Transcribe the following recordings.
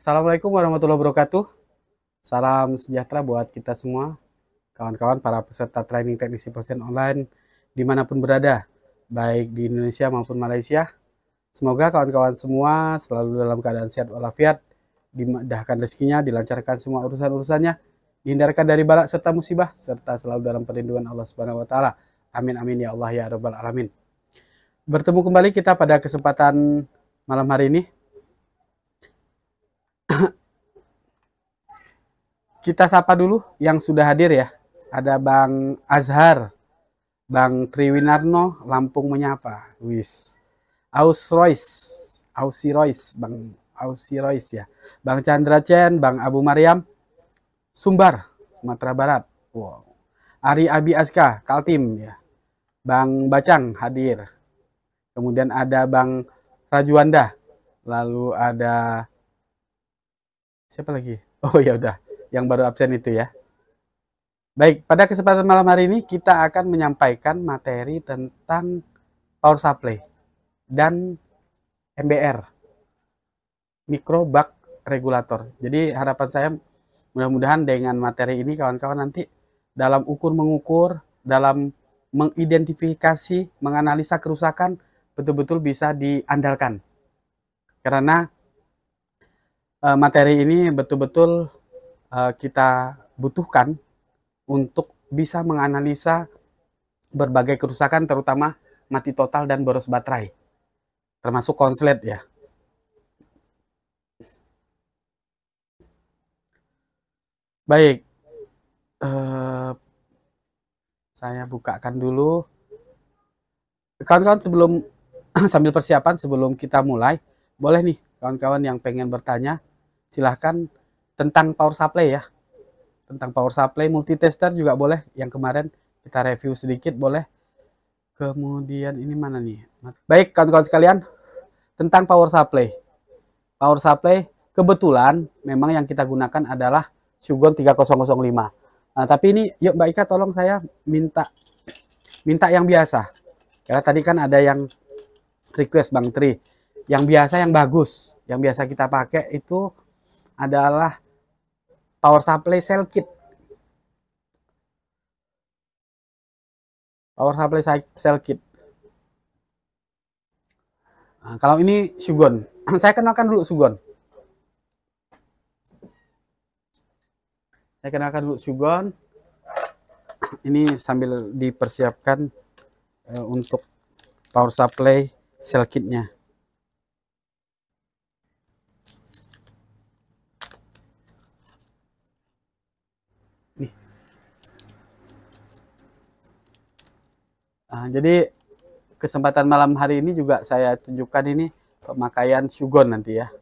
Assalamualaikum warahmatullahi wabarakatuh. Salam sejahtera buat kita semua, kawan-kawan para peserta training teknisi pasien online dimanapun berada, baik di Indonesia maupun Malaysia. Semoga kawan-kawan semua selalu dalam keadaan sehat walafiat, dimudahkan rezekinya, dilancarkan semua urusan-urusannya, dihindarkan dari bala serta musibah, serta selalu dalam perlindungan Allah Subhanahu wa taala. Amin amin ya Allah ya rabbal alamin. Bertemu kembali kita pada kesempatan malam hari ini. Kita sapa dulu yang sudah hadir ya. Ada Bang Azhar, Bang Triwinarno, Lampung menyapa. Wis. Ausi Royce, Bang Ausi Royce ya. Bang Chandra Chen, Bang Abu Maryam, Sumbar, Sumatera Barat. Wow. Ari Abi Azka, Kaltim ya. Bang Bacang hadir. Kemudian ada Bang Rajuanda. Lalu ada siapa lagi? Oh ya udah, yang baru absen itu ya. Baik, pada kesempatan malam hari ini kita akan menyampaikan materi tentang power supply dan MBR, micro buck regulator. Jadi harapan saya mudah-mudahan dengan materi ini kawan-kawan nanti dalam ukur-mengukur, dalam mengidentifikasi, menganalisa kerusakan betul-betul bisa diandalkan. Karena materi ini betul-betul kita butuhkan untuk bisa menganalisa berbagai kerusakan, terutama mati total dan boros baterai, termasuk konslet ya. Baik, saya bukakan dulu. Kawan-kawan sebelum sambil persiapan sebelum kita mulai, boleh nih kawan-kawan yang pengen bertanya, silahkan tentang power supply ya. Tentang power supply, multitester juga boleh. Yang kemarin kita review sedikit boleh. Kemudian ini mana nih? Baik kawan-kawan sekalian, tentang power supply. Power supply kebetulan memang yang kita gunakan adalah Shugon 3005. Nah, tapi ini yuk Mbak Ika tolong saya minta yang biasa. Karena tadi kan ada yang request Bang Tri. Yang biasa yang bagus, yang biasa kita pakai itu adalah power supply cell kit. Power supply cell kit. Nah, kalau ini Shugon, saya kenalkan dulu Shugon. Saya kenalkan dulu Shugon. Ini sambil dipersiapkan untuk power supply cell kitnya. Nah, jadi kesempatan malam hari ini juga saya tunjukkan ini pemakaian Shugon nanti ya.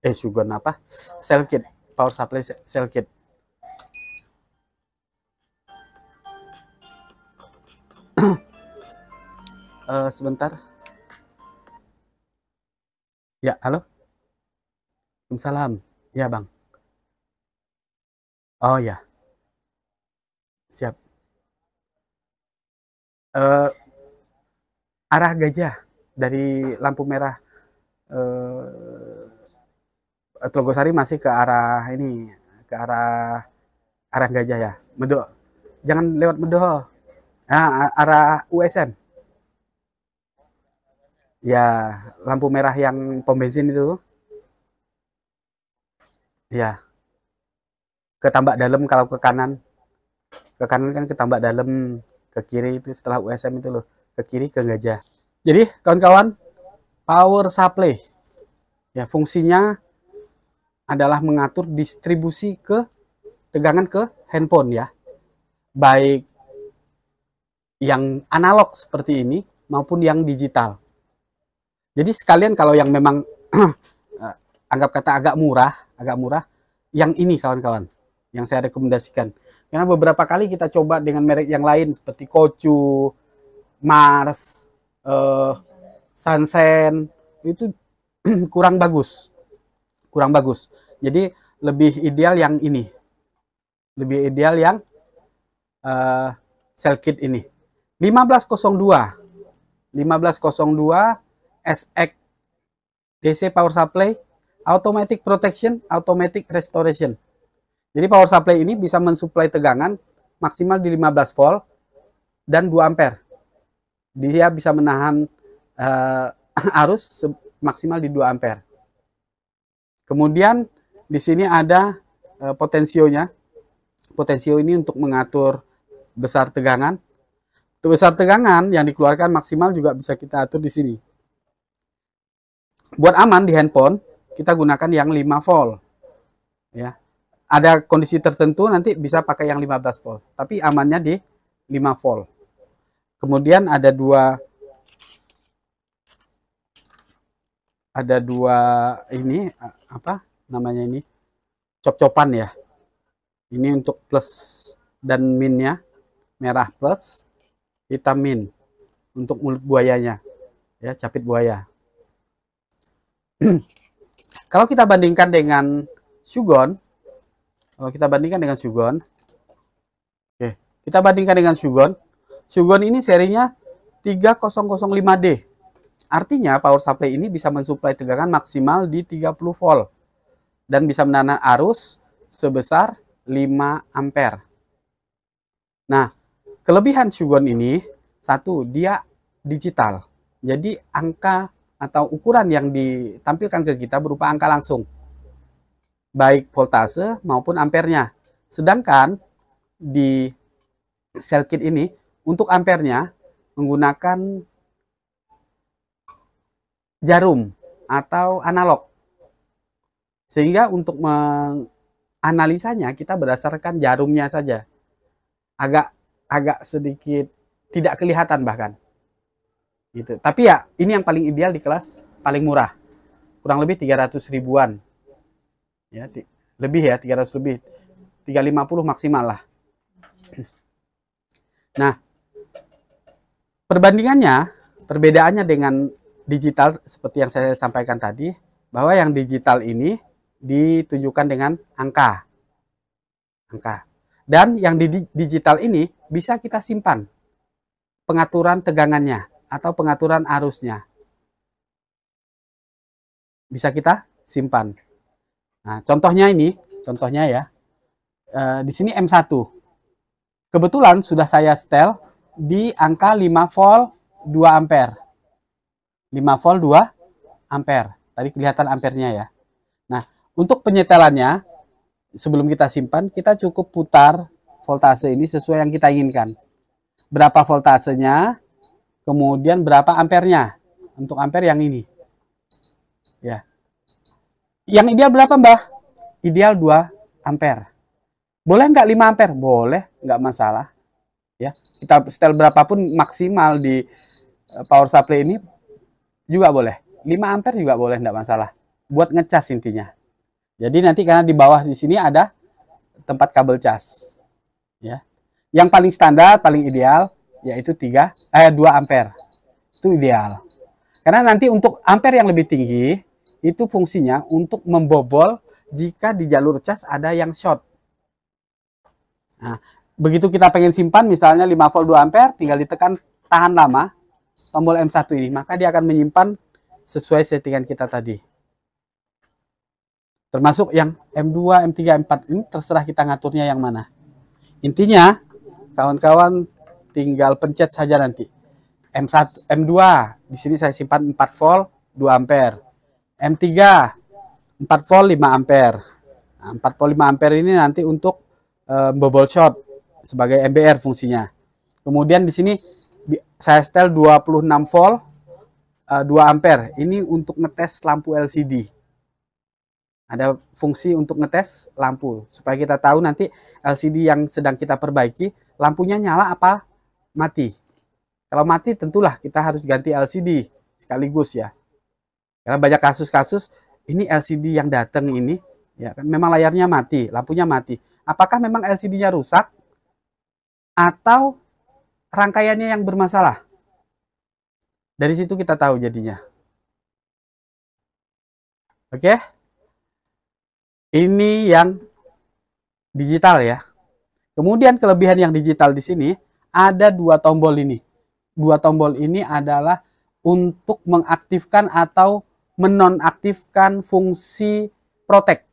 Shugon apa? Cell kit, power supply cell kit. Sebentar. Ya, halo. Waalaikumsalam. Ya, Bang. Oh ya. Siap. Arah gajah dari lampu merah Telogosari masih ke arah ini, ke arah gajah ya. Medo. Jangan lewat Medo. Nah, arah USM. Ya, lampu merah yang pom bensin itu. Ya. Ke tambak dalam kalau ke kanan. Ke kanan kan ke tambak dalam, ke kiri itu setelah USM itu loh, ke kiri ke gajah. Jadi kawan-kawan, power supply ya fungsinya adalah mengatur distribusi ke tegangan ke handphone ya, baik yang analog seperti ini maupun yang digital. Jadi sekalian kalau yang memang anggap kata agak murah, yang ini kawan-kawan, yang saya rekomendasikan. Karena beberapa kali kita coba dengan merek yang lain seperti Kocu, Mars, Sansen, itu kurang bagus. Jadi lebih ideal yang ini. Lebih ideal yang cell kit ini. 1502 SX DC power supply automatic protection, automatic restoration. Jadi power supply ini bisa mensuplai tegangan maksimal di 15 volt dan 2 ampere. Dia bisa menahan arus maksimal di 2 ampere. Kemudian di sini ada potensionya. Potensio ini untuk mengatur besar tegangan. Untuk besar tegangan yang dikeluarkan maksimal juga bisa kita atur di sini. Buat aman di handphone, kita gunakan yang 5 volt. Ya. Ada kondisi tertentu nanti bisa pakai yang 15 volt, tapi amannya di 5 volt. Kemudian ada dua ini apa namanya ini? Cop-copan ya. Ini untuk plus dan minnya, merah plus, hitam min untuk mulut buayanya. Ya, capit buaya. Kalau kita bandingkan dengan Shugon, oke, kita bandingkan dengan Shugon. Shugon ini serinya 3005D. Artinya power supply ini bisa mensuplai tegangan maksimal di 30 volt dan bisa menahan arus sebesar 5 ampere. Nah, kelebihan Shugon ini, satu, dia digital. Jadi angka atau ukuran yang ditampilkan ke kita berupa angka langsung, baik voltase maupun ampernya. Sedangkan di cell kit ini untuk ampernya menggunakan jarum atau analog. Sehingga untuk menganalisanya kita berdasarkan jarumnya saja. Agak sedikit tidak kelihatan bahkan. Gitu. Tapi ya ini yang paling ideal di kelas paling murah. Kurang lebih 300 ribuan. Ya, lebih ya, 300 lebih. 350 maksimal lah. Nah, perbedaannya dengan digital seperti yang saya sampaikan tadi, bahwa yang digital ini ditunjukkan dengan angka. Dan yang di digital ini bisa kita simpan pengaturan tegangannya atau pengaturan arusnya. Bisa kita simpan. Nah, contohnya ya. Di sini M1. Kebetulan sudah saya setel di angka 5 volt 2 ampere. 5 volt 2 ampere. Tadi kelihatan ampernya ya. Nah, untuk penyetelannya, sebelum kita simpan, kita cukup putar voltase ini sesuai yang kita inginkan. Berapa voltasenya, kemudian berapa ampernya. Untuk ampere yang ini. Ya. Yang ideal berapa, Mbah? Ideal 2 ampere. Boleh nggak 5 ampere? Boleh, nggak masalah. Ya, kita setel berapapun maksimal di power supply ini juga boleh. 5 ampere juga boleh, nggak masalah. Buat ngecas intinya. Jadi nanti karena di bawah di sini ada tempat kabel cas. Ya. Yang paling standar, paling ideal yaitu 2 ampere. Itu ideal. Karena nanti untuk ampere yang lebih tinggi itu fungsinya untuk membobol jika di jalur cas ada yang short. Nah, begitu kita pengen simpan misalnya 5 volt 2 ampere, tinggal ditekan tahan lama tombol M1 ini, maka dia akan menyimpan sesuai settingan kita tadi. Termasuk yang M2, M3, M4 ini terserah kita ngaturnya yang mana. Intinya, kawan-kawan tinggal pencet saja nanti. M1, M2, di sini saya simpan 4 volt 2 ampere. M3, 4 volt 5 ampere. Nah, 4 volt 5 ampere ini nanti untuk bobol short sebagai MBR fungsinya. Kemudian di sini saya setel 26 volt 2 ampere. Ini untuk ngetes lampu LCD. Ada fungsi untuk ngetes lampu supaya kita tahu nanti LCD yang sedang kita perbaiki lampunya nyala apa mati. Kalau mati tentulah kita harus ganti LCD sekaligus ya. Karena banyak kasus-kasus ini LCD yang datang ini ya kan memang layarnya mati, lampunya mati. Apakah memang LCD-nya rusak atau rangkaiannya yang bermasalah? Dari situ kita tahu jadinya. Oke? Ini yang digital ya. Kemudian kelebihan yang digital di sini ada 2 tombol ini. 2 tombol ini adalah untuk mengaktifkan atau menonaktifkan fungsi protek.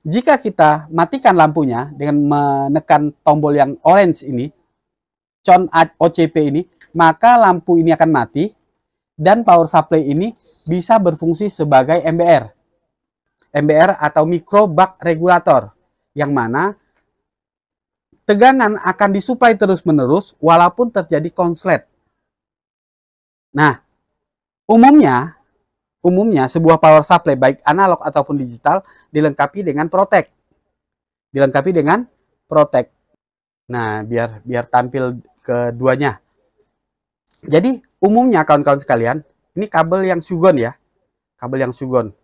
Jika kita matikan lampunya dengan menekan tombol yang orange ini, con OCP ini, maka lampu ini akan mati dan power supply ini bisa berfungsi sebagai MBR. MBR atau micro buck regulator, yang mana tegangan akan disuplai terus-menerus walaupun terjadi konslet. Nah, umumnya sebuah power supply baik analog ataupun digital dilengkapi dengan protek. Nah, biar tampil keduanya. Jadi, umumnya kawan-kawan sekalian, ini kabel yang Sugon ya. Kabel yang Sugon.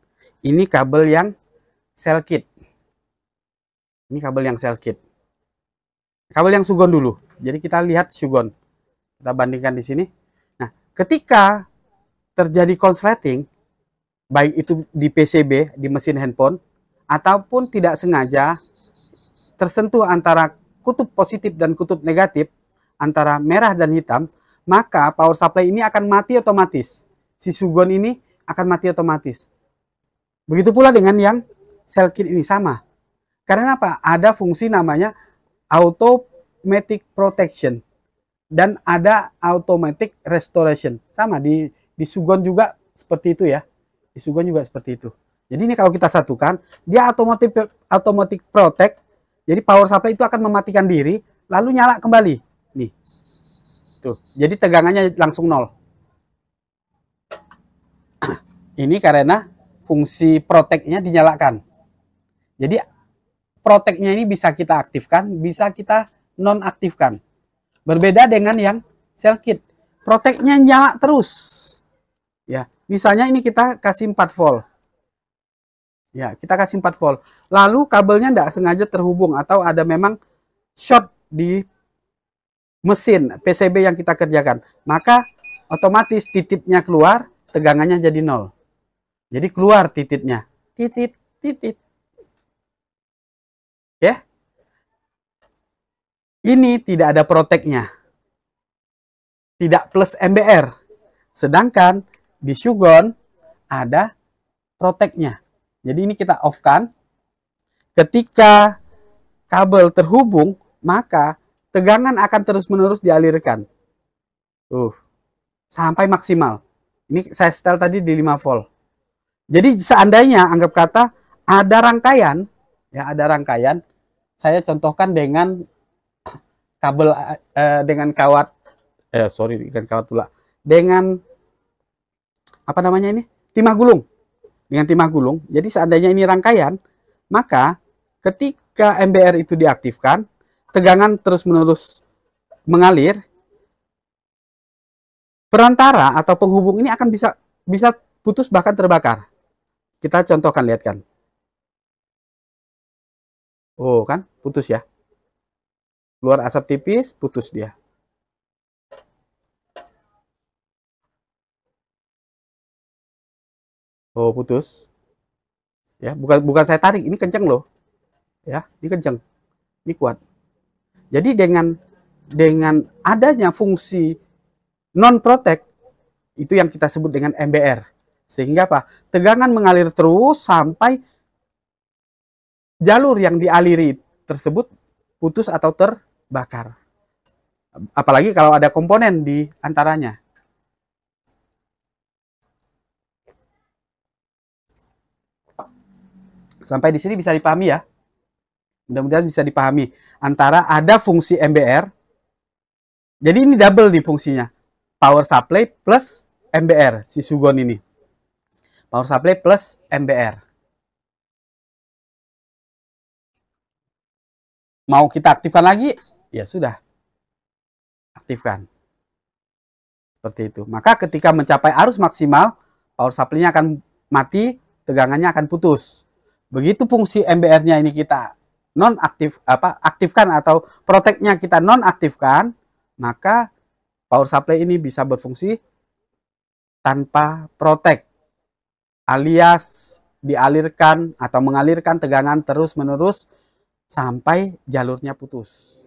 Ini kabel yang cell kit. Ini kabel yang cell kit. Kabel yang Sugon dulu. Jadi kita lihat Sugon. Kita bandingkan di sini. Nah, ketika terjadi konsleting, baik itu di PCB, di mesin handphone, ataupun tidak sengaja tersentuh antara kutub positif dan kutub negatif, antara merah dan hitam, maka power supply ini akan mati otomatis. Si Sugon ini akan mati otomatis. Begitu pula dengan yang cell kit ini sama. Karena apa? Ada fungsi namanya automatic protection dan ada automatic restoration. Sama di Sugon juga seperti itu ya. Di Sugon juga seperti itu. Jadi ini kalau kita satukan, dia automatic protect. Jadi power supply itu akan mematikan diri lalu nyala kembali. Nih. Tuh. Jadi tegangannya langsung nol. Ini karena fungsi proteknya dinyalakan. Jadi proteknya ini bisa kita aktifkan, bisa kita nonaktifkan. Berbeda dengan yang cell kit. Proteknya nyala terus. Ya, misalnya ini kita kasih 4 volt. Ya, kita kasih 4 volt. Lalu kabelnya tidak sengaja terhubung atau ada memang short di mesin PCB yang kita kerjakan. Maka otomatis titiknya keluar, tegangannya jadi nol. Jadi keluar titiknya. Titik. Ya. Ini tidak ada proteknya. Tidak plus MBR. Sedangkan di Sugon ada proteknya. Jadi ini kita off-kan. Ketika kabel terhubung, maka tegangan akan terus-menerus dialirkan. Sampai maksimal. Ini saya setel tadi di 5 volt. Jadi seandainya anggap kata ada rangkaian, ya ada rangkaian, saya contohkan dengan kabel dengan kawat, bukan kawat pula, dengan apa namanya ini, timah gulung, dengan timah gulung. Jadi seandainya ini rangkaian, maka ketika MBR itu diaktifkan, tegangan terus-menerus mengalir, perantara atau penghubung ini akan bisa putus bahkan terbakar. Kita contohkan, lihat kan. Oh kan, putus ya. Keluar asap tipis, putus dia. Oh, putus. Ya, bukan saya tarik, ini kenceng loh. Ya, ini kenceng. Ini kuat. Jadi dengan adanya fungsi non protect, itu yang kita sebut dengan MBR. Sehingga apa? Tegangan mengalir terus sampai jalur yang dialiri tersebut putus atau terbakar. Apalagi kalau ada komponen di antaranya. Sampai di sini bisa dipahami ya. Mudah-mudahan bisa dipahami. Antara ada fungsi MBR. Jadi ini double nih fungsinya. Power supply plus MBR, si Sugon ini. Power supply plus MBR. Mau kita aktifkan lagi? Ya sudah. Aktifkan. Seperti itu. Maka ketika mencapai arus maksimal, power supply-nya akan mati, tegangannya akan putus. Begitu fungsi MBR-nya ini kita aktifkan atau protect-nya kita nonaktifkan, maka power supply ini bisa berfungsi tanpa protect, alias dialirkan atau mengalirkan tegangan terus-menerus sampai jalurnya putus.